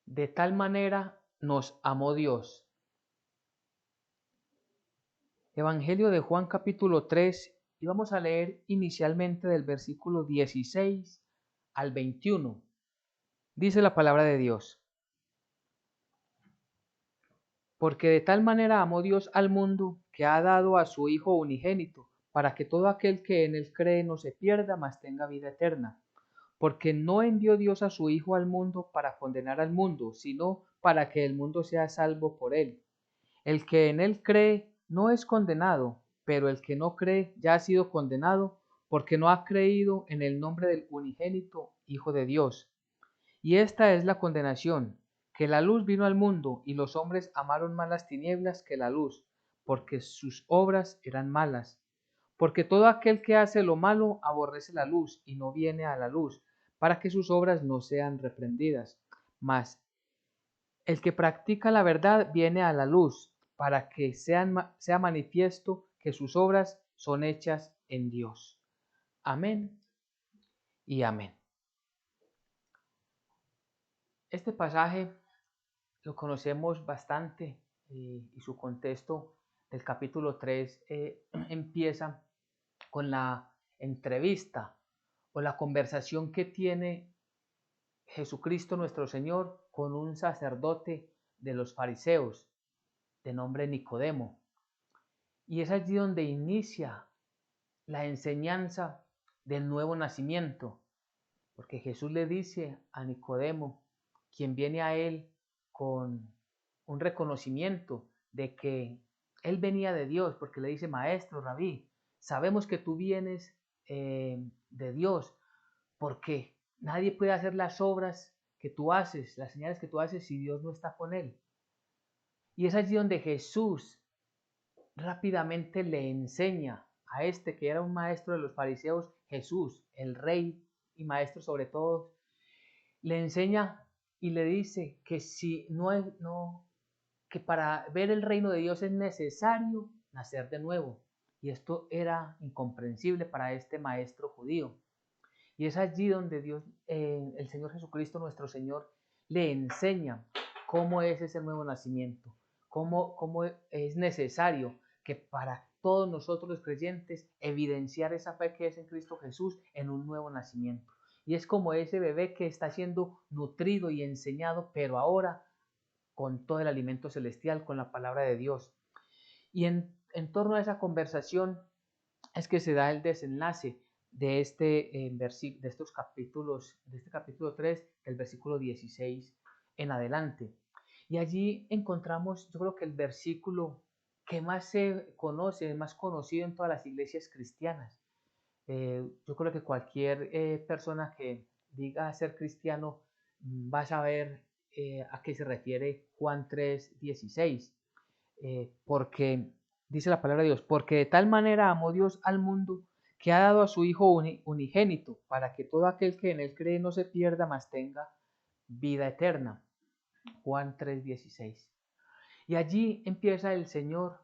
De tal manera nos amó Dios. Evangelio de Juan capítulo 3 y vamos a leer inicialmente del versículo 16 al 21. Dice la palabra de Dios. Porque de tal manera amó Dios al mundo que ha dado a su Hijo unigénito, para que todo aquel que en él cree no se pierda, mas tenga vida eterna. Porque no envió Dios a su Hijo al mundo para condenar al mundo, sino para que el mundo sea salvo por él. El que en él cree no es condenado, pero el que no cree ya ha sido condenado, porque no ha creído en el nombre del unigénito Hijo de Dios. Y esta es la condenación, que la luz vino al mundo, y los hombres amaron más las tinieblas que la luz, porque sus obras eran malas. Porque todo aquel que hace lo malo aborrece la luz, y no viene a la luz, para que sus obras no sean reprendidas. Mas el que practica la verdad viene a la luz, para que sea manifiesto que sus obras son hechas en Dios. Amén y amén. Este pasaje lo conocemos bastante y su contexto del capítulo 3 empieza con la entrevista o la conversación que tiene Jesucristo nuestro Señor con un sacerdote de los fariseos de nombre Nicodemo. Y es allí donde inicia la enseñanza del nuevo nacimiento, porque Jesús le dice a Nicodemo, quien viene a él con un reconocimiento de que él venía de Dios, porque le dice, maestro, rabí, sabemos que tú vienes de Dios, porque nadie puede hacer las obras que tú haces, las señales que tú haces, si Dios no está con él. Y es allí donde Jesús rápidamente le enseña a este que era un maestro de los fariseos, Jesús, el rey y maestro sobre todos, le enseña y le dice que si que para ver el reino de Dios es necesario nacer de nuevo. Y esto era incomprensible para este maestro judío. Y es allí donde Dios, el Señor Jesucristo, nuestro Señor, le enseña cómo es ese nuevo nacimiento, cómo es necesario que para todos nosotros los creyentes evidenciar esa fe que es en Cristo Jesús en un nuevo nacimiento. Y es como ese bebé que está siendo nutrido y enseñado, pero ahora con todo el alimento celestial, con la palabra de Dios. Y en torno a esa conversación es que se da el desenlace de de estos capítulos, de este capítulo 3, del versículo 16 en adelante. Y allí encontramos, yo creo que el versículo que más se conoce, más conocido en todas las iglesias cristianas. Yo creo que cualquier persona que diga ser cristiano va a saber a qué se refiere Juan 3:16, porque dice la palabra de Dios, porque de tal manera amó Dios al mundo que ha dado a su Hijo unigénito, para que todo aquel que en él cree no se pierda, mas tenga vida eterna. Juan 3:16. Y allí empieza el Señor,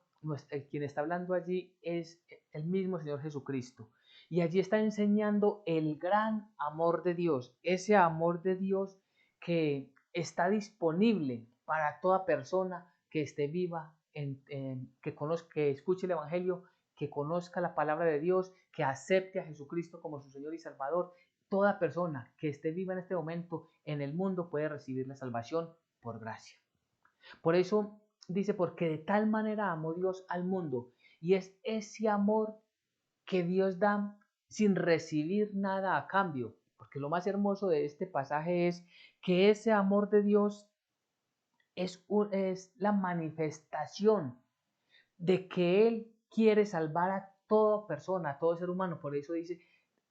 el quien está hablando allí es el mismo Señor Jesucristo. Y allí está enseñando el gran amor de Dios, ese amor de Dios que está disponible para toda persona que esté viva, que conozca, que escuche el Evangelio, que conozca la palabra de Dios, que acepte a Jesucristo como su Señor y Salvador. Toda persona que esté viva en este momento en el mundo puede recibir la salvación por gracia. Por eso dice, porque de tal manera amó Dios al mundo. Y es ese amor que Dios da sin recibir nada a cambio. Porque lo más hermoso de este pasaje es que ese amor de Dios es la manifestación de que Él quiere salvar a toda persona, a todo ser humano. Por eso dice,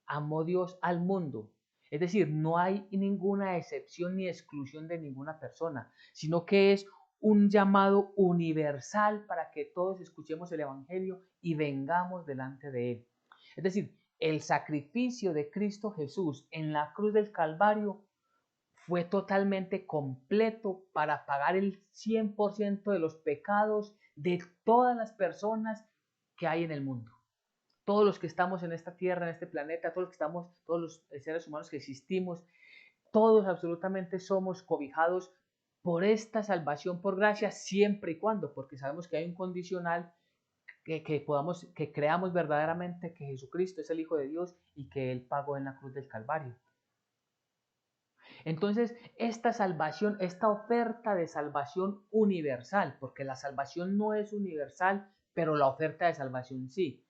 amó Dios al mundo. Es decir, no hay ninguna excepción ni exclusión de ninguna persona, sino que es un llamado universal para que todos escuchemos el Evangelio y vengamos delante de Él. Es decir, el sacrificio de Cristo Jesús en la cruz del Calvario fue totalmente completo para pagar el 100% de los pecados de todas las personas que hay en el mundo. Todos los que estamos en esta tierra, en este planeta, todos los que estamos, todos los seres humanos que existimos, todos absolutamente somos cobijados por esta salvación por gracia, siempre y cuando, porque sabemos que hay un condicional que creamos verdaderamente que Jesucristo es el Hijo de Dios y que Él pagó en la cruz del Calvario. Entonces, esta salvación, esta oferta de salvación universal, porque la salvación no es universal, pero la oferta de salvación sí.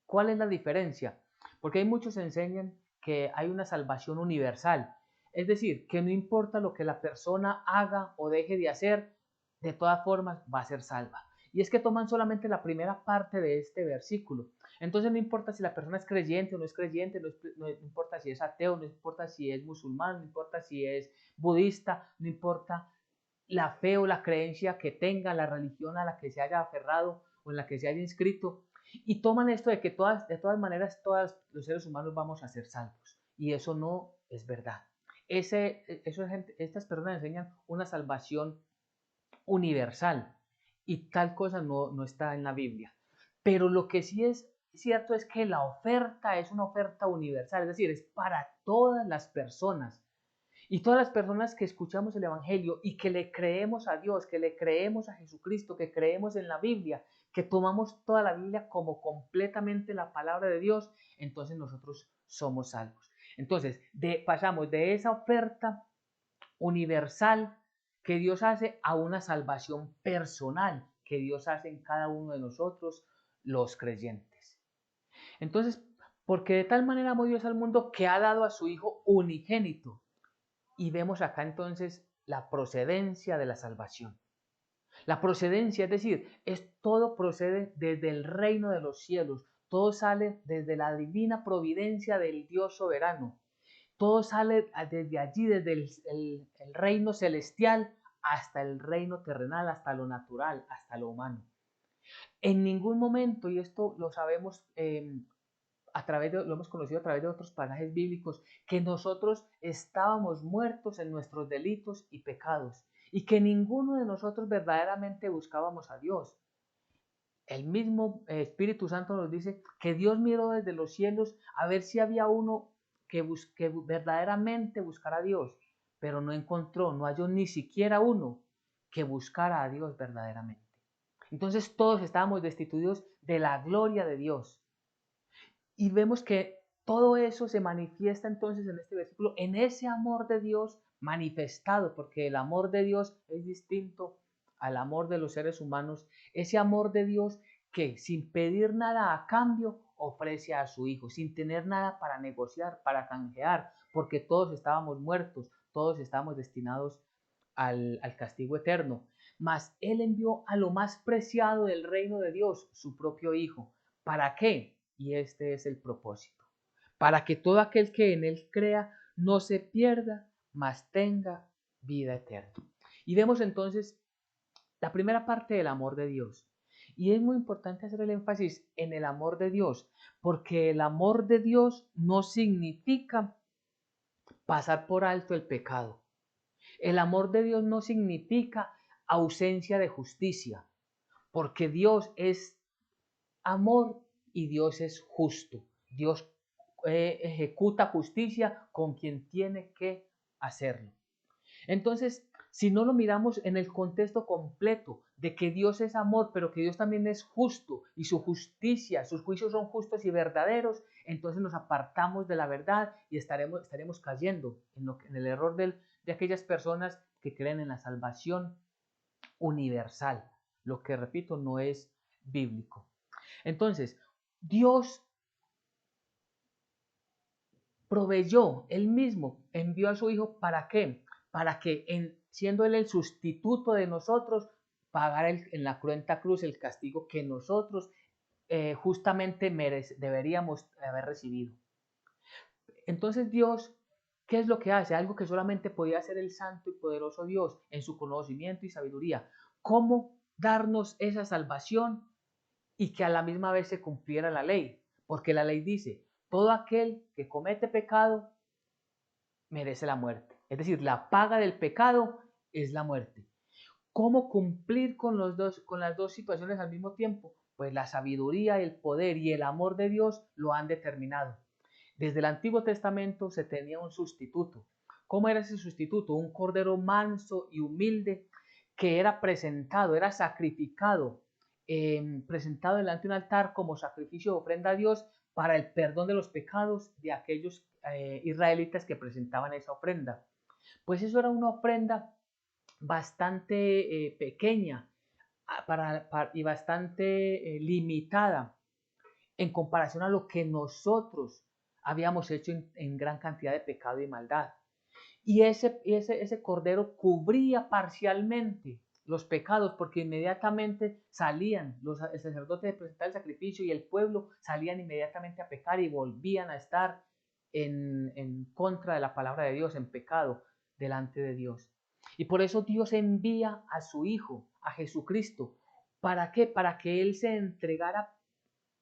¿Cuál es la diferencia? Porque hay muchos que enseñan que hay una salvación universal, es decir, que no importa lo que la persona haga o deje de hacer, de todas formas va a ser salva. Y es que toman solamente la primera parte de este versículo. Entonces no importa si la persona es creyente o no es creyente, no importa si es ateo, no importa si es musulmán, no importa si es budista, no importa la fe o la creencia que tenga, la religión a la que se haya aferrado o en la que se haya inscrito, y toman esto de que de todas maneras todos los seres humanos vamos a ser salvos. Y eso no es verdad. Estas personas enseñan una salvación universal y tal cosa no está en la Biblia. Pero lo que sí es cierto es que la oferta es una oferta universal, es decir, es para todas las personas. Y todas las personas que escuchamos el Evangelio y que le creemos a Dios, que le creemos a Jesucristo, que creemos en la Biblia, que tomamos toda la Biblia como completamente la palabra de Dios, entonces nosotros somos salvos. Entonces, pasamos de esa oferta universal que Dios hace a una salvación personal que Dios hace en cada uno de nosotros, los creyentes. Entonces, porque de tal manera amó Dios al mundo que ha dado a su Hijo unigénito. Y vemos acá entonces la procedencia de la salvación. La procedencia, es decir, todo procede desde el reino de los cielos, todo sale desde la divina providencia del Dios soberano, todo sale desde allí, desde el reino celestial hasta el reino terrenal, hasta lo natural, hasta lo humano. En ningún momento, y esto lo sabemos lo hemos conocido a través de otros pasajes bíblicos, que nosotros estábamos muertos en nuestros delitos y pecados y que ninguno de nosotros verdaderamente buscábamos a Dios. El mismo Espíritu Santo nos dice que Dios miró desde los cielos a ver si había uno que verdaderamente buscara a Dios, pero no encontró, no halló ni siquiera uno que buscara a Dios verdaderamente. Entonces todos estábamos destituidos de la gloria de Dios. Y vemos que todo eso se manifiesta entonces en este versículo, en ese amor de Dios manifestado, porque el amor de Dios es distinto al amor de los seres humanos, ese amor de Dios que sin pedir nada a cambio ofrece a su Hijo, sin tener nada para negociar, para canjear, porque todos estábamos muertos, todos estábamos destinados al castigo eterno. Mas Él envió a lo más preciado del reino de Dios, su propio Hijo. ¿Para qué? Y este es el propósito, para que todo aquel que en Él crea no se pierda, mas tenga vida eterna. Y vemos entonces la primera parte del amor de Dios. Y es muy importante hacer el énfasis en el amor de Dios, porque el amor de Dios no significa pasar por alto el pecado. El amor de Dios no significa ausencia de justicia, porque Dios es amor y Dios es justo. Dios ejecuta justicia con quien tiene que hacerlo. Entonces, si no lo miramos en el contexto completo de que Dios es amor, pero que Dios también es justo y su justicia, sus juicios son justos y verdaderos, entonces nos apartamos de la verdad y estaremos cayendo en el error de aquellas personas que creen en la salvación universal, lo que repito no es bíblico. Entonces, Dios proveyó, Él mismo envió a su Hijo, ¿para qué? Para que, siendo Él el sustituto de nosotros, pagara en la cruenta cruz el castigo que nosotros justamente deberíamos haber recibido. Entonces Dios, ¿qué es lo que hace? Algo que solamente podía hacer el santo y poderoso Dios en su conocimiento y sabiduría. ¿Cómo darnos esa salvación y que a la misma vez se cumpliera la ley? Porque la ley dice, todo aquel que comete pecado merece la muerte. Es decir, la paga del pecado es la muerte. ¿Cómo cumplir con las dos situaciones al mismo tiempo? Pues la sabiduría, el poder y el amor de Dios lo han determinado. Desde el Antiguo Testamento se tenía un sustituto. ¿Cómo era ese sustituto? Un cordero manso y humilde que era presentado, era sacrificado, presentado delante de un altar como sacrificio de ofrenda a Dios para el perdón de los pecados de aquellos israelitas que presentaban esa ofrenda. Pues eso era una ofrenda bastante pequeña y bastante limitada en comparación a lo que nosotros habíamos hecho en gran cantidad de pecado y maldad. Y ese cordero cubría parcialmente los pecados, porque inmediatamente salían, el sacerdote presentaba el sacrificio y el pueblo salían inmediatamente a pecar y volvían a estar en contra de la palabra de Dios, en pecado delante de Dios. Y por eso Dios envía a su Hijo, a Jesucristo. ¿Para qué? Para que Él se entregara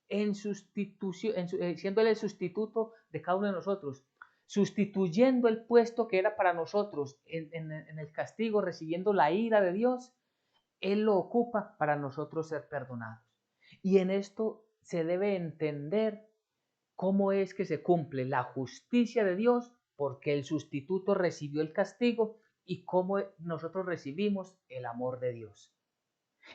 en sustitución, siendo Él el sustituto de cada uno de nosotros, sustituyendo el puesto que era para nosotros en el castigo, recibiendo la ira de Dios. Él lo ocupa para nosotros ser perdonados. Y en esto se debe entender cómo es que se cumple la justicia de Dios, porque el sustituto recibió el castigo, y cómo nosotros recibimos el amor de Dios.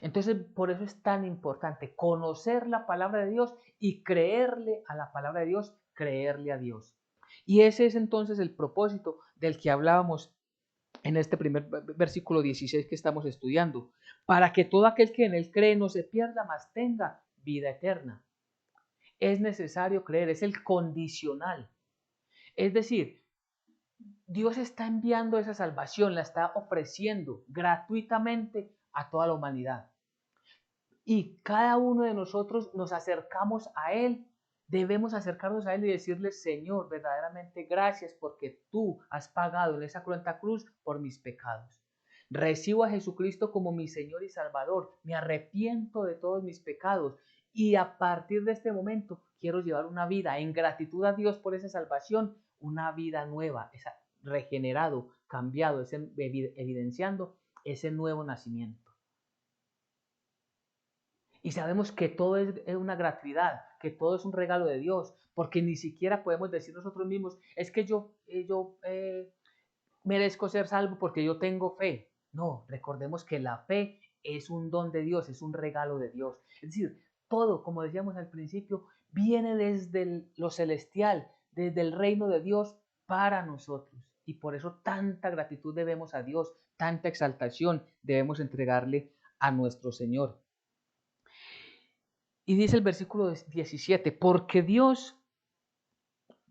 Entonces, por eso es tan importante conocer la palabra de Dios y creerle a la palabra de Dios, creerle a Dios. Y ese es entonces el propósito del que hablábamos en este primer versículo 16 que estamos estudiando, para que todo aquel que en él cree no se pierda, mas tenga vida eterna. Es necesario creer, es el condicional. Es decir, Dios está enviando esa salvación, la está ofreciendo gratuitamente a toda la humanidad. Y cada uno de nosotros nos acercamos a Él, debemos acercarnos a Él y decirle: Señor, verdaderamente gracias porque tú has pagado en esa cruenta cruz por mis pecados. Recibo a Jesucristo como mi Señor y Salvador, me arrepiento de todos mis pecados y a partir de este momento quiero llevar una vida en gratitud a Dios por esa salvación, una vida nueva, esa, regenerado, cambiado, evidenciando ese nuevo nacimiento. Y sabemos que todo es una gratuidad, que todo es un regalo de Dios, porque ni siquiera podemos decir nosotros mismos: es que yo merezco ser salvo porque yo tengo fe. No, recordemos que la fe es un don de Dios, es un regalo de Dios. Es decir, todo, como decíamos al principio, viene desde lo celestial, desde el reino de Dios para nosotros. Y por eso tanta gratitud debemos a Dios, tanta exaltación debemos entregarle a nuestro Señor. Y dice el versículo 17,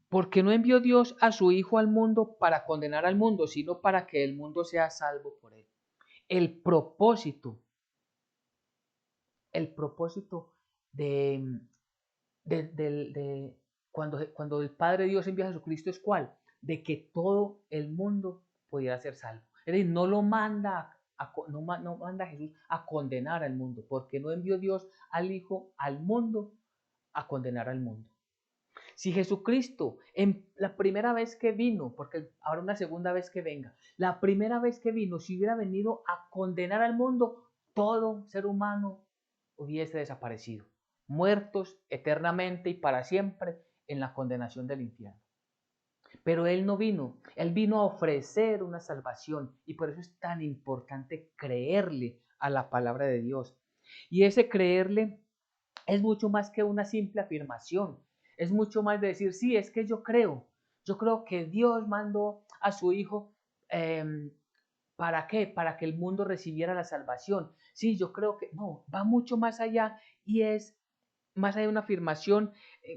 porque no envió Dios a su Hijo al mundo para condenar al mundo, sino para que el mundo sea salvo por él. El propósito, el propósito de cuando el Padre Dios envía a Jesucristo es ¿cuál? De que todo el mundo pudiera ser salvo. Es decir, no manda a Jesús a condenar al mundo, porque no envió Dios al Hijo al mundo a condenar al mundo. Si Jesucristo, en la primera vez que vino, porque habrá una segunda vez que venga, la primera vez que vino, si hubiera venido a condenar al mundo, todo ser humano hubiese desaparecido, muertos eternamente y para siempre en la condenación del infierno. Pero Él no vino, Él vino a ofrecer una salvación, y por eso es tan importante creerle a la palabra de Dios. Y ese creerle es mucho más que una simple afirmación, es mucho más de decir: sí, es que yo creo que Dios mandó a su Hijo. ¿Para qué? Para que el mundo recibiera la salvación. Sí, yo creo que no, va mucho más allá, y es más allá de una afirmación,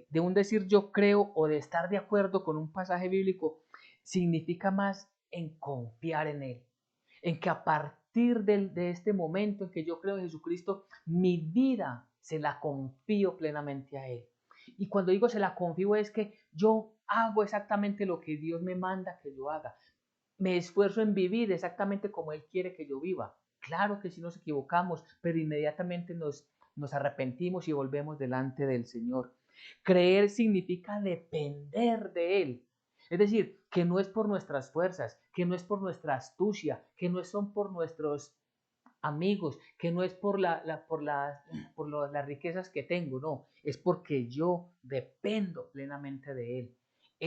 de un decir yo creo o de estar de acuerdo con un pasaje bíblico, significa más en confiar en Él, en que a partir de este momento en que yo creo en Jesucristo, mi vida se la confío plenamente a Él. Y cuando digo se la confío, es que yo hago exactamente lo que Dios me manda que yo haga. Me esfuerzo en vivir exactamente como Él quiere que yo viva. Claro que sí nos equivocamos, pero inmediatamente nos arrepentimos y volvemos delante del Señor. Creer significa depender de Él. Es decir, que no es por nuestras fuerzas, que no es por nuestra astucia, que no son por nuestros amigos, que no es por las riquezas que tengo, no, es porque yo dependo plenamente de Él.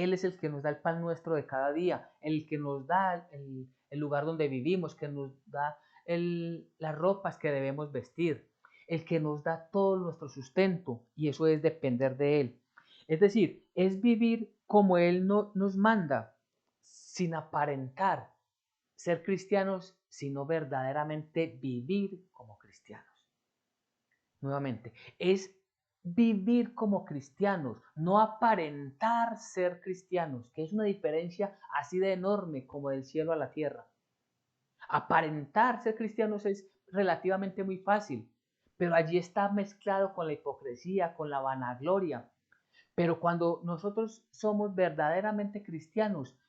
Él es el que nos da el pan nuestro de cada día, el que nos da el lugar donde vivimos, que nos da las ropas que debemos vestir, el que nos da todo nuestro sustento, y eso es depender de Él. Es decir, es vivir como Él nos manda, sin aparentar ser cristianos, sino verdaderamente vivir como cristianos. Nuevamente, es vivir como cristianos, no aparentar ser cristianos, que es una diferencia así de enorme como del cielo a la tierra. Aparentar ser cristianos es relativamente muy fácil, pero allí está mezclado con la hipocresía, con la vanagloria. Pero cuando nosotros somos verdaderamente cristianos,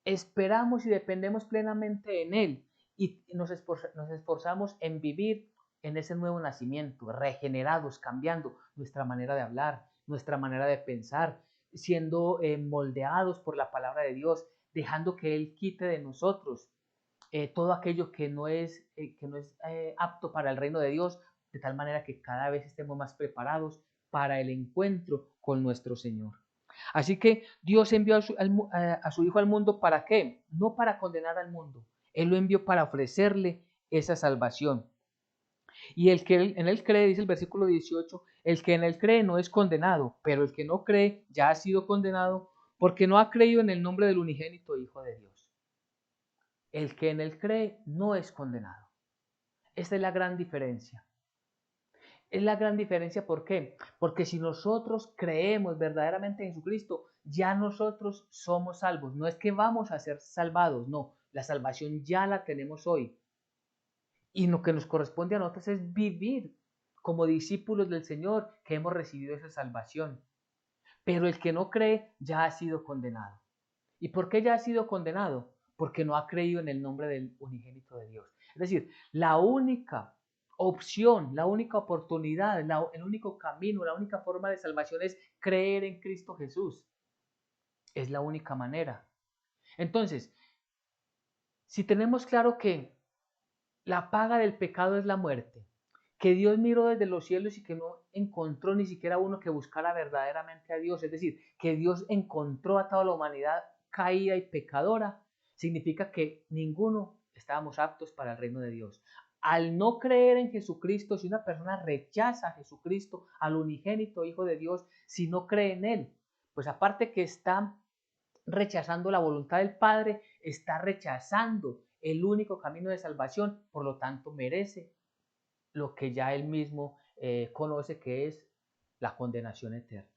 esperamos y dependemos plenamente en Él y nos esforzamos en vivir en ese nuevo nacimiento, regenerados, cambiando nuestra manera de hablar, nuestra manera de pensar, siendo moldeados por la palabra de Dios, dejando que Él quite de nosotros todo aquello que no es apto para el reino de Dios, de tal manera que cada vez estemos más preparados para el encuentro con nuestro Señor. Así que Dios envió a su Hijo al mundo, ¿para qué? No para condenar al mundo. Él lo envió para ofrecerle esa salvación. Y el que en él cree, dice el versículo 18, el que en él cree no es condenado, pero el que no cree ya ha sido condenado porque no ha creído en el nombre del unigénito Hijo de Dios. El que en él cree no es condenado. Esta es la gran diferencia. Es la gran diferencia, ¿por qué? Porque si nosotros creemos verdaderamente en Jesucristo, ya nosotros somos salvos. No es que vamos a ser salvados, no. La salvación ya la tenemos hoy. Y lo que nos corresponde a nosotros es vivir como discípulos del Señor que hemos recibido esa salvación. Pero el que no cree ya ha sido condenado. ¿Y por qué ya ha sido condenado? Porque no ha creído en el nombre del unigénito de Dios. Es decir, la única opción, la única oportunidad, el único camino, la única forma de salvación es creer en Cristo Jesús. Es la única manera. Entonces, si tenemos claro que la paga del pecado es la muerte, que Dios miró desde los cielos y que no encontró ni siquiera uno que buscara verdaderamente a Dios, es decir, que Dios encontró a toda la humanidad caída y pecadora, significa que ninguno estábamos aptos para el reino de Dios. Al no creer en Jesucristo, si una persona rechaza a Jesucristo, al unigénito Hijo de Dios, si no cree en Él, pues aparte que está rechazando la voluntad del Padre, está rechazando el único camino de salvación, por lo tanto merece lo que ya él mismo conoce, que es la condenación eterna.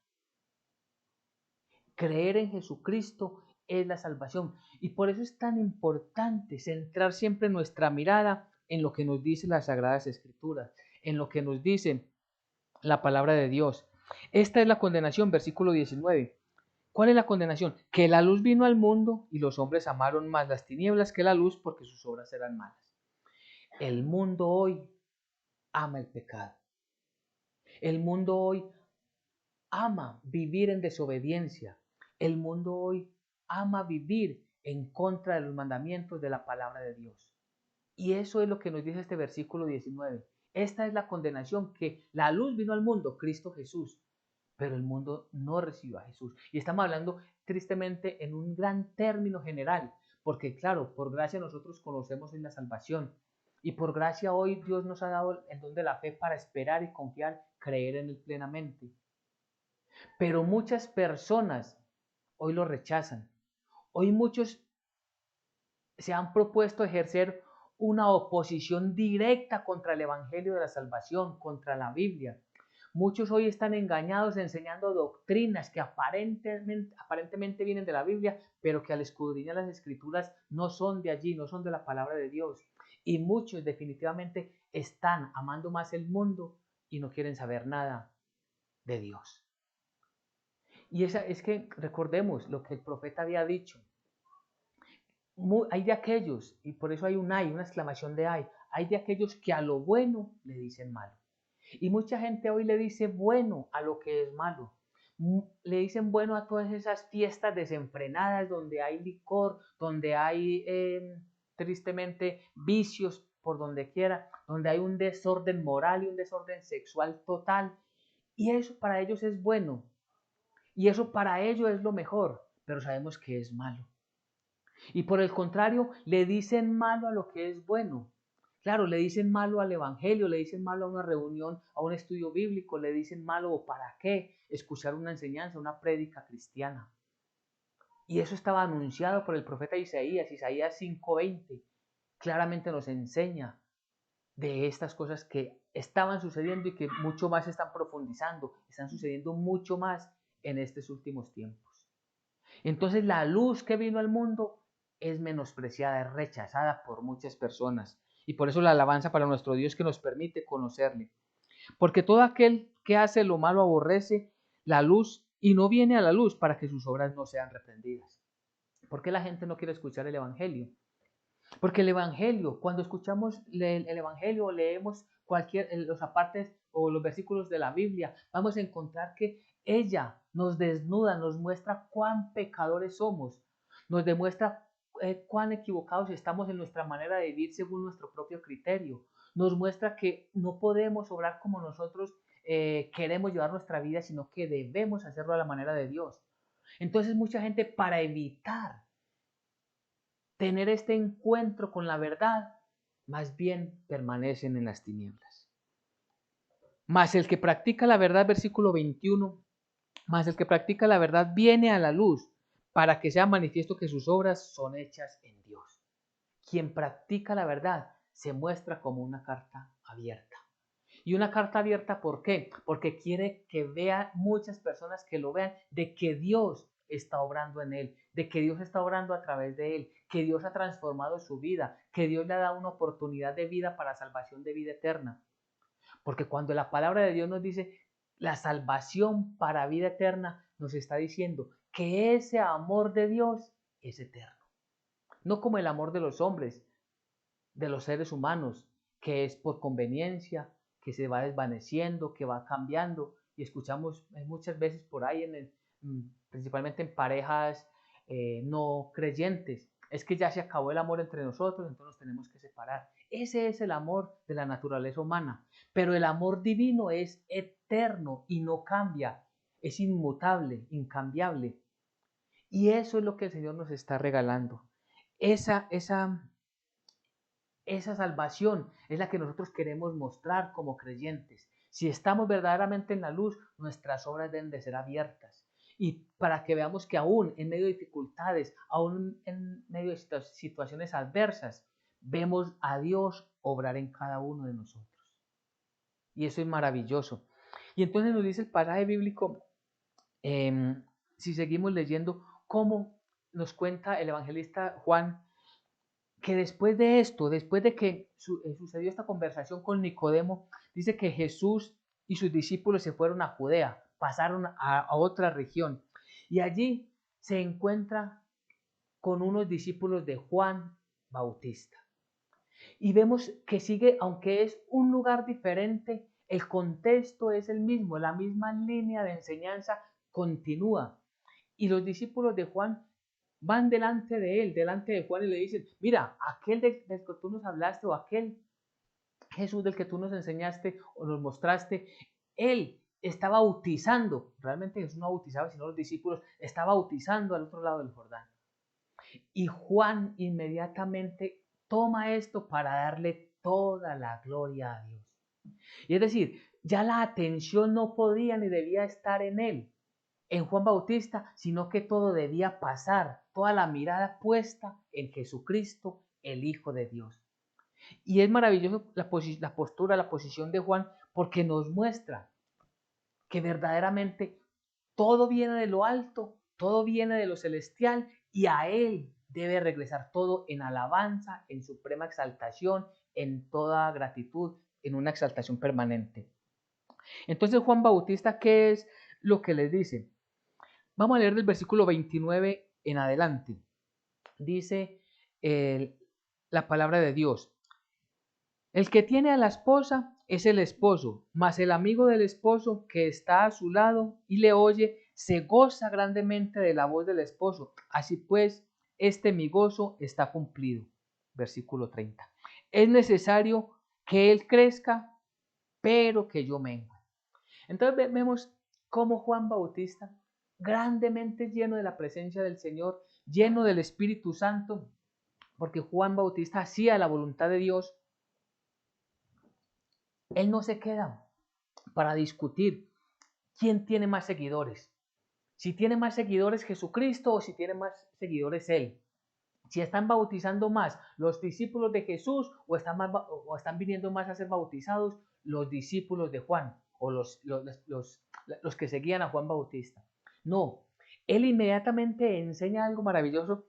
Creer en Jesucristo es la salvación, y por eso es tan importante centrar siempre nuestra mirada en lo que nos dicen las Sagradas Escrituras, en lo que nos dice la palabra de Dios. Esta es la condenación, versículo 19. ¿Cuál es la condenación? Que la luz vino al mundo y los hombres amaron más las tinieblas que la luz porque sus obras eran malas. El mundo hoy ama el pecado. El mundo hoy ama vivir en desobediencia. El mundo hoy ama vivir en contra de los mandamientos de la palabra de Dios. Y eso es lo que nos dice este versículo 19. Esta es la condenación, que la luz vino al mundo, Cristo Jesús, pero el mundo no recibió a Jesús. Y estamos hablando tristemente en un gran término general, porque claro, por gracia nosotros conocemos en la salvación, y por gracia hoy Dios nos ha dado el don de la fe para esperar y confiar, creer en Él plenamente. Pero muchas personas hoy lo rechazan. Hoy muchos se han propuesto ejercer una oposición directa contra el Evangelio de la Salvación, contra la Biblia. Muchos hoy están engañados enseñando doctrinas que aparentemente vienen de la Biblia, pero que al escudriñar las Escrituras no son de allí, no son de la palabra de Dios. Y muchos definitivamente están amando más el mundo y no quieren saber nada de Dios. Y es que recordemos lo que el profeta había dicho. Hay de aquellos, y por eso hay una exclamación de hay de aquellos que a lo bueno le dicen malo. Y mucha gente hoy le dice bueno a lo que es malo. Le dicen bueno a todas esas fiestas desenfrenadas donde hay licor, donde hay tristemente vicios por donde quiera, donde hay un desorden moral y un desorden sexual total. Y eso para ellos es bueno. Y eso para ellos es lo mejor, pero sabemos que es malo. Y por el contrario, le dicen malo a lo que es bueno. Claro, le dicen malo al evangelio, le dicen malo a una reunión, a un estudio bíblico, le dicen malo o para qué escuchar una enseñanza, una prédica cristiana. Y eso estaba anunciado por el profeta Isaías. Isaías 5:20 claramente nos enseña de estas cosas que estaban sucediendo y que mucho más están profundizando, están sucediendo mucho más en estos últimos tiempos. Entonces la luz que vino al mundo es menospreciada, es rechazada por muchas personas. Y por eso la alabanza para nuestro Dios que nos permite conocerle. Porque todo aquel que hace lo malo aborrece la luz y no viene a la luz para que sus obras no sean reprendidas. ¿Por qué la gente no quiere escuchar el Evangelio? Porque el Evangelio, cuando escuchamos el Evangelio, leemos los apartes o los versículos de la Biblia, vamos a encontrar que ella nos desnuda, nos muestra cuán pecadores somos, nos demuestra cuán equivocados estamos en nuestra manera de vivir según nuestro propio criterio, nos muestra que no podemos obrar como nosotros queremos llevar nuestra vida, sino que debemos hacerlo a la manera de Dios. Entonces mucha gente, para evitar tener este encuentro con la verdad, más bien permanecen en las tinieblas. Mas el que practica la verdad, versículo 21, mas el que practica la verdad viene a la luz para que sea manifiesto que sus obras son hechas en Dios. Quien practica la verdad se muestra como una carta abierta. Y una carta abierta, ¿por qué? Porque quiere que vean muchas personas, que lo vean, de que Dios está obrando en él, de que Dios está obrando a través de él, que Dios ha transformado su vida, que Dios le ha dado una oportunidad de vida para salvación de vida eterna. Porque cuando la palabra de Dios nos dice la salvación para vida eterna, nos está diciendo que ese amor de Dios es eterno. No como el amor de los hombres, de los seres humanos, que es por conveniencia, que se va desvaneciendo, que va cambiando. Y escuchamos muchas veces por ahí, principalmente en parejas no creyentes, es que ya se acabó el amor entre nosotros, entonces nos tenemos que separar. Ese es el amor de la naturaleza humana. Pero el amor divino es eterno y no cambia, es inmutable, incambiable. Y eso es lo que el Señor nos está regalando. Esa salvación es la que nosotros queremos mostrar como creyentes. Si estamos verdaderamente en la luz, nuestras obras deben de ser abiertas. Y para que veamos que aún en medio de dificultades, aún en medio de situaciones adversas, vemos a Dios obrar en cada uno de nosotros. Y eso es maravilloso. Y entonces nos dice el pasaje bíblico, si seguimos leyendo, cómo nos cuenta el evangelista Juan, que después de esto, después de que sucedió esta conversación con Nicodemo, dice que Jesús y sus discípulos se fueron a Judea, pasaron a otra región, y allí se encuentra con unos discípulos de Juan Bautista. Y vemos que sigue, aunque es un lugar diferente, el contexto es el mismo, la misma línea de enseñanza continúa. Y los discípulos de Juan van delante de él, delante de Juan, y le dicen, mira, aquel del que tú nos hablaste, o aquel Jesús del que tú nos enseñaste o nos mostraste, él está bautizando. Realmente Jesús no bautizaba, sino los discípulos, está bautizando al otro lado del Jordán. Y Juan inmediatamente toma esto para darle toda la gloria a Dios. Y es decir, ya la atención no podía ni debía estar en él, en Juan Bautista, sino que todo debía pasar, toda la mirada puesta en Jesucristo, el Hijo de Dios. Y es maravilloso la postura, la posición de Juan, porque nos muestra que verdaderamente todo viene de lo alto, todo viene de lo celestial, y a Él debe regresar todo en alabanza, en suprema exaltación, en toda gratitud, en una exaltación permanente. Entonces Juan Bautista, ¿qué es lo que les dice? Vamos a leer del versículo 29 en adelante. Dice la palabra de Dios. El que tiene a la esposa es el esposo, mas el amigo del esposo que está a su lado y le oye, se goza grandemente de la voz del esposo. Así pues, mi gozo está cumplido. Versículo 30. Es necesario que él crezca, pero que yo mengue. Entonces vemos cómo Juan Bautista grandemente lleno de la presencia del Señor, lleno del Espíritu Santo, porque Juan Bautista hacía la voluntad de Dios. Él no se queda para discutir quién tiene más seguidores. Si tiene más seguidores Jesucristo o si tiene más seguidores Él. Si están bautizando más los discípulos de Jesús o están viniendo más a ser bautizados los discípulos de Juan o los que seguían a Juan Bautista. No, Él inmediatamente enseña algo maravilloso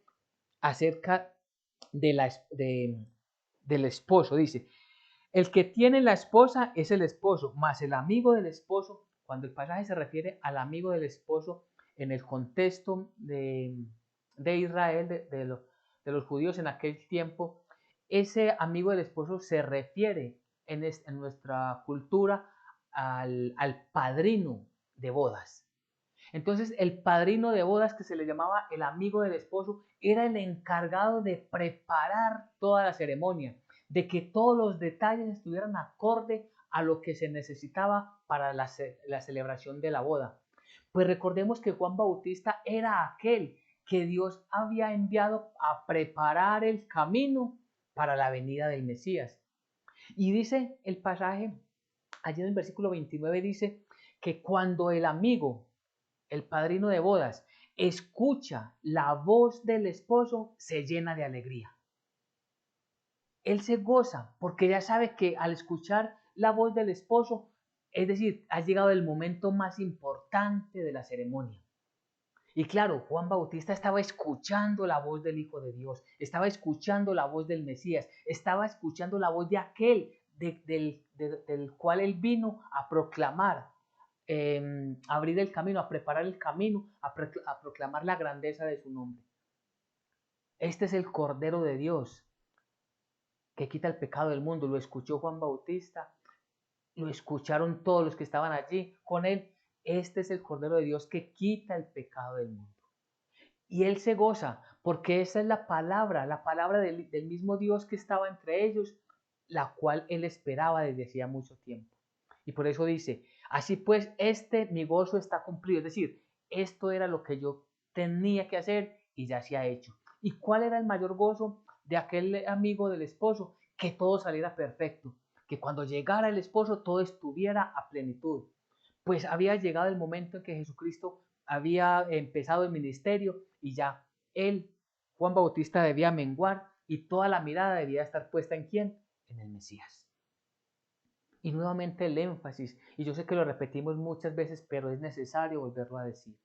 acerca del esposo. Dice, el que tiene la esposa es el esposo, más el amigo del esposo, cuando el pasaje se refiere al amigo del esposo en el contexto de Israel, de los judíos en aquel tiempo, ese amigo del esposo se refiere en nuestra cultura al padrino de bodas. Entonces el padrino de bodas, que se le llamaba el amigo del esposo, era el encargado de preparar toda la ceremonia, de que todos los detalles estuvieran acorde a lo que se necesitaba para la celebración de la boda. Pues recordemos que Juan Bautista era aquel que Dios había enviado a preparar el camino para la venida del Mesías. Y dice el pasaje, allí en el versículo 29 dice que cuando el amigo, el padrino de bodas, escucha la voz del esposo, se llena de alegría. Él se goza porque ya sabe que al escuchar la voz del esposo, es decir, ha llegado el momento más importante de la ceremonia. Y claro, Juan Bautista estaba escuchando la voz del Hijo de Dios, estaba escuchando la voz del Mesías, estaba escuchando la voz de aquel del cual él vino a proclamar, abrir el camino, a preparar el camino, a proclamar la grandeza de su nombre. Este es el Cordero de Dios que quita el pecado del mundo. Lo escuchó Juan Bautista, lo escucharon todos los que estaban allí con él. Este es el Cordero de Dios que quita el pecado del mundo. Y él se goza porque esa es la palabra del mismo Dios que estaba entre ellos, la cual él esperaba desde hacía mucho tiempo. Y por eso dice, así pues, mi gozo está cumplido. Es decir, esto era lo que yo tenía que hacer y ya se ha hecho. ¿Y cuál era el mayor gozo de aquel amigo del esposo? Que todo saliera perfecto, que cuando llegara el esposo todo estuviera a plenitud. Pues había llegado el momento en que Jesucristo había empezado el ministerio y ya él, Juan Bautista, debía menguar y toda la mirada debía estar puesta en ¿quién? En el Mesías. Y nuevamente el énfasis, y yo sé que lo repetimos muchas veces, pero es necesario volverlo a decir.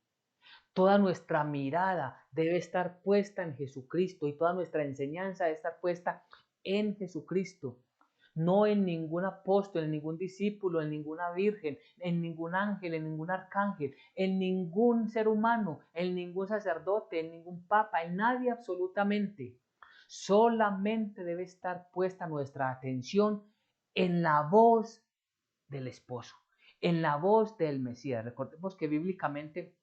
Toda nuestra mirada debe estar puesta en Jesucristo y toda nuestra enseñanza debe estar puesta en Jesucristo. No en ningún apóstol, en ningún discípulo, en ninguna virgen, en ningún ángel, en ningún arcángel, en ningún ser humano, en ningún sacerdote, en ningún papa, en nadie absolutamente. Solamente debe estar puesta nuestra atención en la voz del esposo, en la voz del Mesías. Recordemos que bíblicamente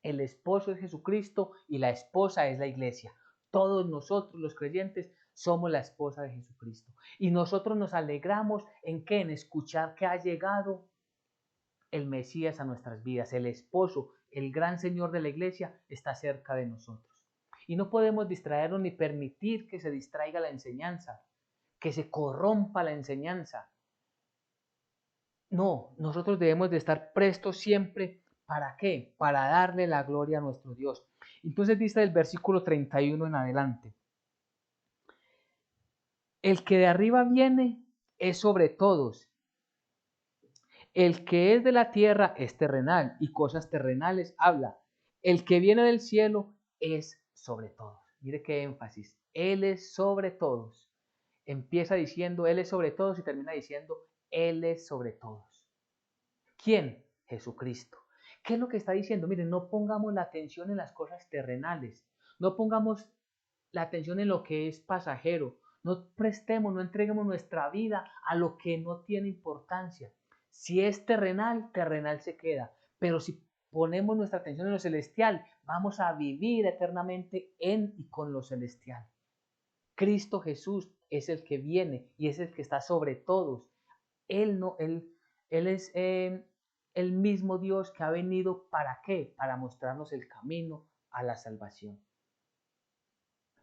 el esposo es Jesucristo y la esposa es la iglesia. Todos nosotros los creyentes somos la esposa de Jesucristo. Y nosotros nos alegramos en qué, en escuchar que ha llegado el Mesías a nuestras vidas. El esposo, el gran Señor de la iglesia, está cerca de nosotros. Y no podemos distraernos ni permitir que se distraiga la enseñanza, que se corrompa la enseñanza. No, nosotros debemos de estar prestos siempre. ¿Para qué? Para darle la gloria a nuestro Dios. Entonces dice el versículo 31 en adelante. El que de arriba viene es sobre todos. El que es de la tierra es terrenal y cosas terrenales habla. El que viene del cielo es sobre todos. Mire qué énfasis. Él es sobre todos. Empieza diciendo Él es sobre todos y termina diciendo Él es sobre todos. ¿Quién? Jesucristo. ¿Qué es lo que está diciendo? Miren, no pongamos la atención en las cosas terrenales. No pongamos la atención en lo que es pasajero. No prestemos, no entreguemos nuestra vida a lo que no tiene importancia. Si es terrenal, terrenal se queda. Pero si ponemos nuestra atención en lo celestial, vamos a vivir eternamente en y con lo celestial. Cristo Jesús es el que viene y es el que está sobre todos. Él no, él es el mismo Dios que ha venido ¿para qué? Para mostrarnos el camino a la salvación.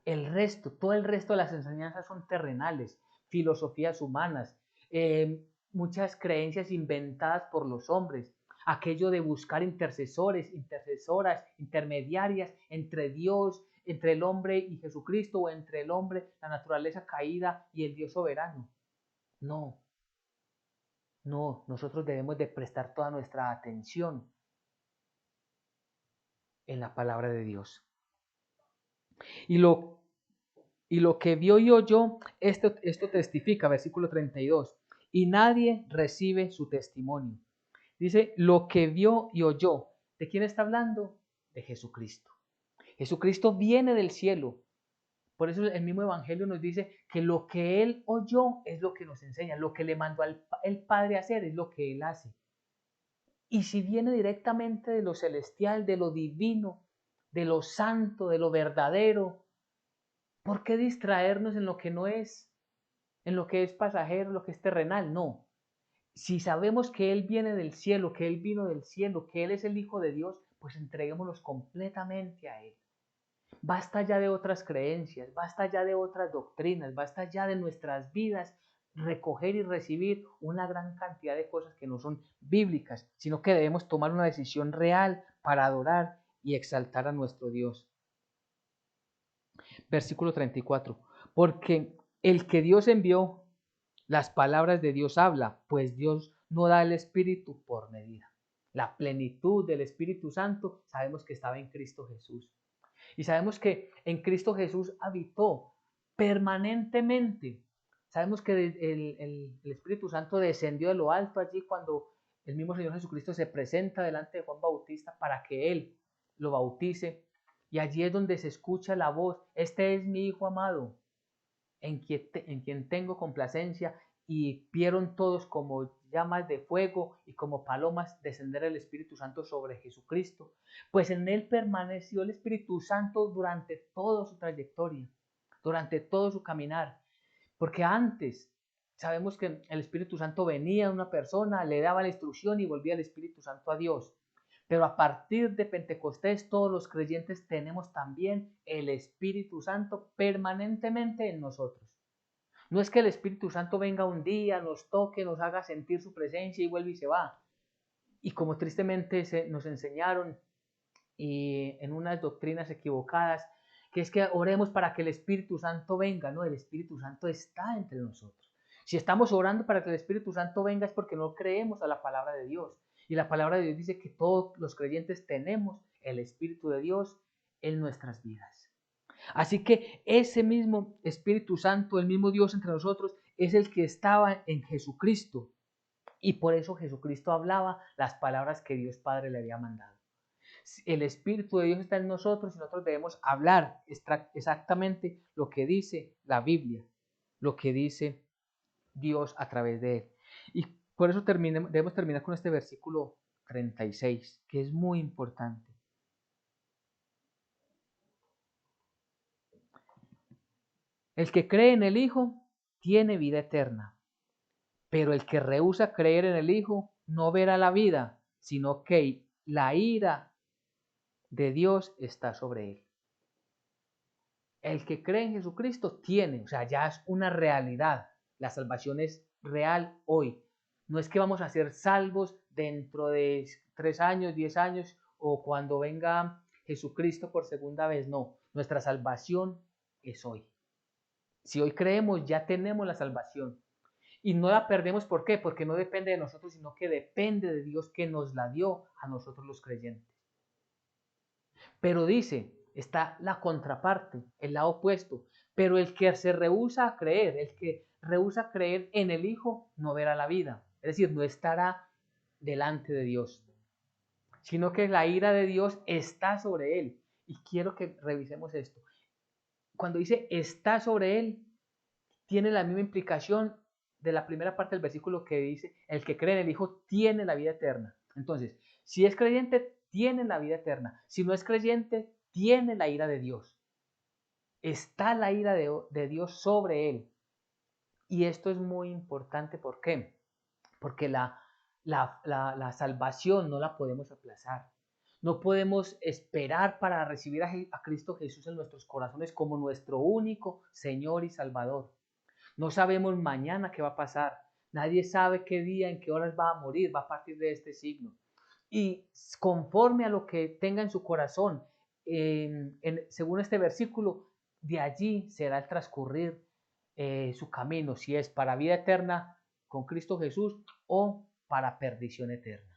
Todo el resto de las enseñanzas son terrenales, filosofías humanas, muchas creencias inventadas por los hombres, aquello de buscar intercesores, intercesoras, intermediarias entre Dios, entre el hombre y Jesucristo, o entre el hombre, la naturaleza caída y el Dios soberano. No, no, nosotros debemos de prestar toda nuestra atención en la palabra de Dios. Y lo que vio y oyó, esto testifica, versículo 32, y nadie recibe su testimonio. Dice, lo que vio y oyó. ¿De quién está hablando? De Jesucristo. Jesucristo viene del cielo. Por eso el mismo Evangelio nos dice que lo que Él oyó es lo que nos enseña. Lo que le mandó el Padre a hacer es lo que Él hace. Y si viene directamente de lo celestial, de lo divino, de lo santo, de lo verdadero, ¿por qué distraernos en lo que no es, en lo que es pasajero, lo que es terrenal? No. Si sabemos que Él viene del cielo, que Él vino del cielo, que Él es el Hijo de Dios, pues entreguémonos completamente a Él. Basta ya de otras creencias, basta ya de otras doctrinas, basta ya de nuestras vidas recoger y recibir una gran cantidad de cosas que no son bíblicas, sino que debemos tomar una decisión real para adorar y exaltar a nuestro Dios. Versículo 34. Porque el que Dios envió, las palabras de Dios habla, pues Dios no da el Espíritu por medida. La plenitud del Espíritu Santo sabemos que estaba en Cristo Jesús. Y sabemos que en Cristo Jesús habitó permanentemente. Sabemos que el Espíritu Santo descendió de lo alto allí cuando el mismo Señor Jesucristo se presenta delante de Juan Bautista para que Él lo bautice. Y allí es donde se escucha la voz, este es mi Hijo amado, en quien tengo complacencia, y vieron todos como llamas de fuego y como palomas descender el Espíritu Santo sobre Jesucristo. Pues en Él permaneció el Espíritu Santo durante toda su trayectoria, durante todo su caminar. Porque antes sabemos que el Espíritu Santo venía a una persona, le daba la instrucción y volvía el Espíritu Santo a Dios. Pero a partir de Pentecostés, todos los creyentes tenemos también el Espíritu Santo permanentemente en nosotros. No es que el Espíritu Santo venga un día, nos toque, nos haga sentir su presencia y vuelve y se va. Y como tristemente nos enseñaron y en unas doctrinas equivocadas, que es que oremos para que el Espíritu Santo venga. No, el Espíritu Santo está entre nosotros. Si estamos orando para que el Espíritu Santo venga es porque no creemos a la palabra de Dios. Y la palabra de Dios dice que todos los creyentes tenemos el Espíritu de Dios en nuestras vidas. Así que ese mismo Espíritu Santo, el mismo Dios entre nosotros, es el que estaba en Jesucristo. Y por eso Jesucristo hablaba las palabras que Dios Padre le había mandado. El Espíritu de Dios está en nosotros y nosotros debemos hablar exactamente lo que dice la Biblia, lo que dice Dios a través de él. Y por eso debemos terminar con este versículo 36, que es muy importante. El que cree en el Hijo tiene vida eterna, pero el que rehúsa creer en el Hijo no verá la vida, sino que la ira de Dios está sobre él. El que cree en Jesucristo tiene, o sea, ya es una realidad. La salvación es real hoy. No es que vamos a ser salvos dentro de 3 años, 10 años o cuando venga Jesucristo por segunda vez. No, nuestra salvación es hoy. Si hoy creemos, ya tenemos la salvación. Y no la perdemos, ¿por qué? Porque no depende de nosotros, sino que depende de Dios que nos la dio a nosotros los creyentes. Pero dice, está la contraparte, el lado opuesto. Pero el que se rehúsa a creer, el que rehúsa a creer en el Hijo, no verá la vida. Es decir, no estará delante de Dios, sino que la ira de Dios está sobre él. Y quiero que revisemos esto. Cuando dice está sobre él, tiene la misma implicación de la primera parte del versículo que dice, el que cree en el Hijo tiene la vida eterna. Entonces, si es creyente, tiene la vida eterna. Si no es creyente, tiene la ira de Dios. Está la ira de Dios sobre él. Y esto es muy importante, ¿por qué? Porque La salvación no la podemos aplazar. No podemos esperar para recibir a Cristo Jesús en nuestros corazones como nuestro único Señor y Salvador. No sabemos mañana qué va a pasar. Nadie sabe qué día, en qué horas va a morir, va a partir de este signo. Y conforme a lo que tenga en su corazón, según este versículo, de allí será el transcurrir su camino, si es para vida eterna con Cristo Jesús o para perdición eterna.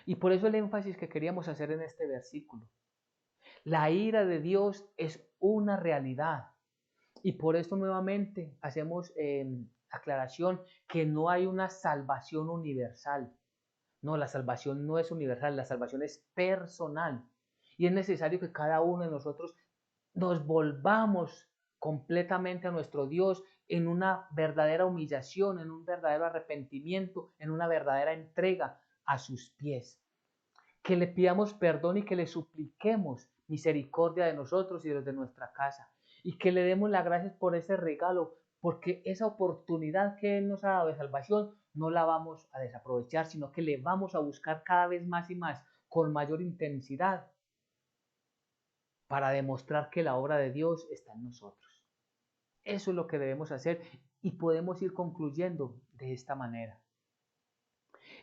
Y por eso el énfasis que queríamos hacer en este versículo. La ira de Dios es una realidad. Y por esto nuevamente hacemos aclaración que no hay una salvación universal. No, la salvación no es universal, la salvación es personal. Y es necesario que cada uno de nosotros nos volvamos completamente a nuestro Dios en una verdadera humillación, en un verdadero arrepentimiento, en una verdadera entrega a sus pies. Que le pidamos perdón y que le supliquemos misericordia de nosotros y de los de nuestra casa. Y que le demos las gracias por ese regalo, porque esa oportunidad que Él nos ha dado de salvación no la vamos a desaprovechar, sino que le vamos a buscar cada vez más y más, con mayor intensidad, para demostrar que la obra de Dios está en nosotros. Eso es lo que debemos hacer y podemos ir concluyendo de esta manera.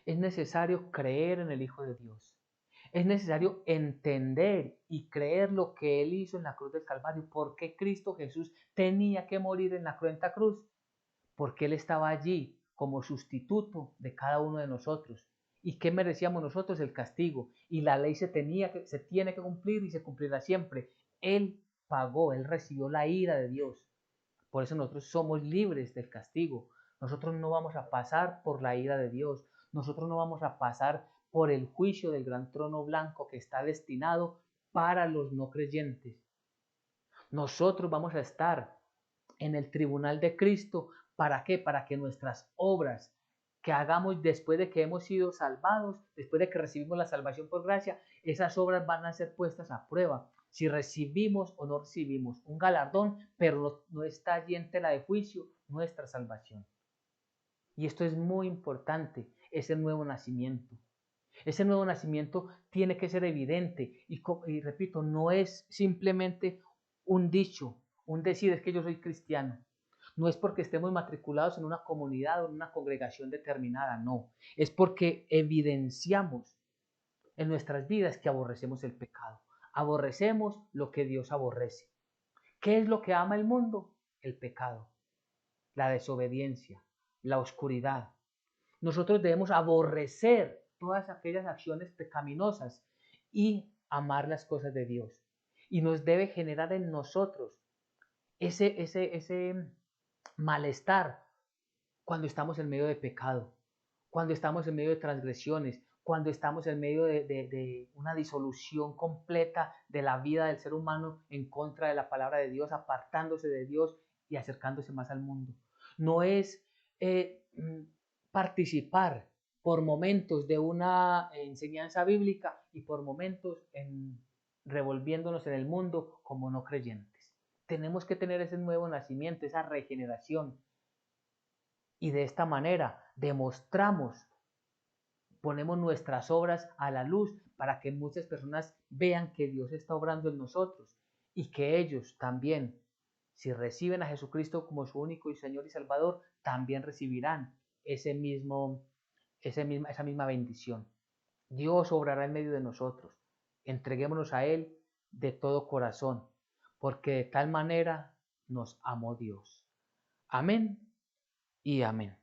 Es necesario creer en el Hijo de Dios. Es necesario entender y creer lo que Él hizo en la cruz del Calvario. ¿Por qué Cristo Jesús tenía que morir en la cruenta cruz? Porque Él estaba allí como sustituto de cada uno de nosotros. ¿Y qué merecíamos nosotros? El castigo. Y la ley se tiene que cumplir y se cumplirá siempre. Él pagó, Él recibió la ira de Dios. Por eso nosotros somos libres del castigo. Nosotros no vamos a pasar por la ira de Dios. Nosotros no vamos a pasar por el juicio del gran trono blanco que está destinado para los no creyentes. Nosotros vamos a estar en el tribunal de Cristo. ¿Para qué? Para que nuestras obras que hagamos después de que hemos sido salvados, después de que recibimos la salvación por gracia, esas obras van a ser puestas a prueba. Si recibimos o no recibimos un galardón, pero no está allí en tela de juicio nuestra salvación. Y esto es muy importante, ese nuevo nacimiento. Ese nuevo nacimiento tiene que ser evidente y repito, no es simplemente un dicho, un decir, es que yo soy cristiano. No es porque estemos matriculados en una comunidad o en una congregación determinada, no. Es porque evidenciamos en nuestras vidas que aborrecemos el pecado. Aborrecemos lo que Dios aborrece. ¿Qué es lo que ama el mundo? El pecado, la desobediencia, la oscuridad. Nosotros debemos aborrecer todas aquellas acciones pecaminosas y amar las cosas de Dios. Y nos debe generar en nosotros ese malestar cuando estamos en medio de pecado, cuando estamos en medio de transgresiones, cuando estamos en medio de una disolución completa de la vida del ser humano en contra de la palabra de Dios, apartándose de Dios y acercándose más al mundo. No es participar por momentos de una enseñanza bíblica y por momentos revolviéndonos en el mundo como no creyentes. Tenemos que tener ese nuevo nacimiento, esa regeneración. Y de esta manera demostramos, ponemos nuestras obras a la luz para que muchas personas vean que Dios está obrando en nosotros y que ellos también, si reciben a Jesucristo como su único y Señor y Salvador, también recibirán esa misma bendición. Dios obrará en medio de nosotros. Entreguémonos a Él de todo corazón, porque de tal manera nos amó Dios. Amén y amén.